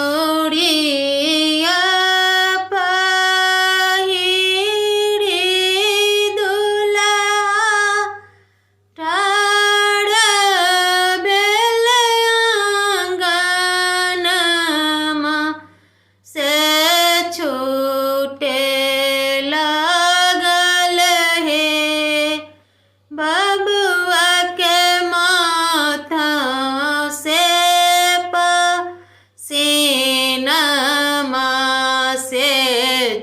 मोरिया पहिरी दुल्हा ठाड़ भेल आंगनमा से छूटे लागल हे बबुआ के माथा से पसीनमा से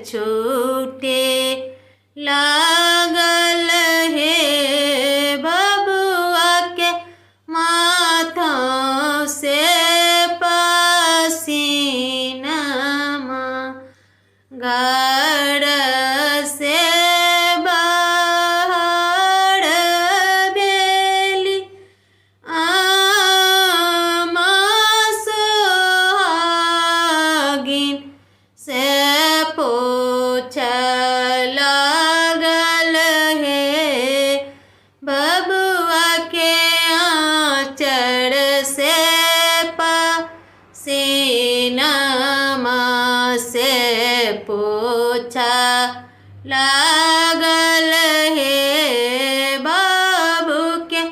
छूटे लागल हे बबुआ के माथा से पसीनमा घर से बाहर बेली आमा सोहागिन से पूछे लागल हे बबुआ के आँचर से पसीनमा से पूछा लागल हे बाबू के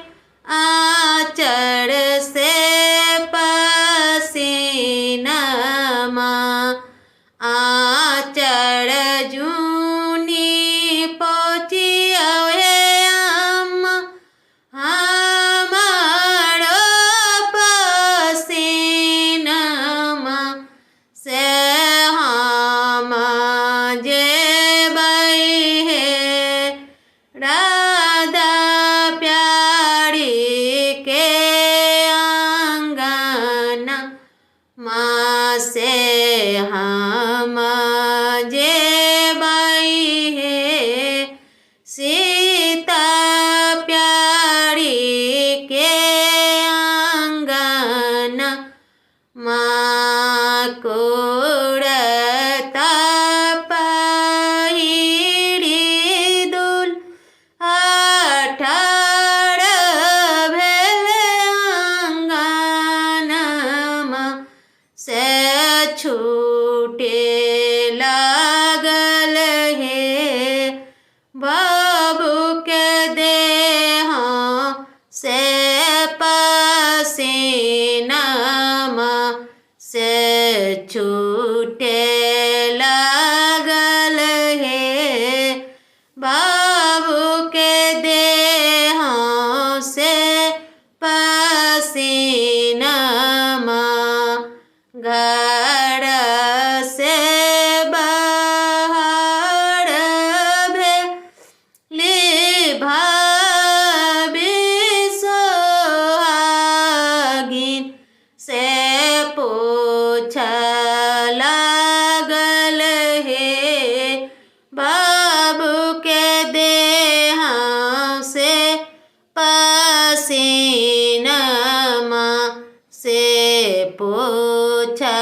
आँचर से पसीनमा आँचर जूनी पोचिया हे अम्मा हमारो पसीनमा से हम जेबै हे राधा प्यारी के आंगना माँ से हम जेबै हे सीता प्यारी के आंगना माँ कुर्ता पहिरी दुल्हा ठाड़ भेल आंगनमा से छूटे लागल हे बाबू के देह से पसीनमा से छूटे लागल हे बाबू के देह से पसीनमा घर से बाहर भेली भाभी सोहागिन से पूछे लागल हे बाबू के देह से पसीनमा से पूछे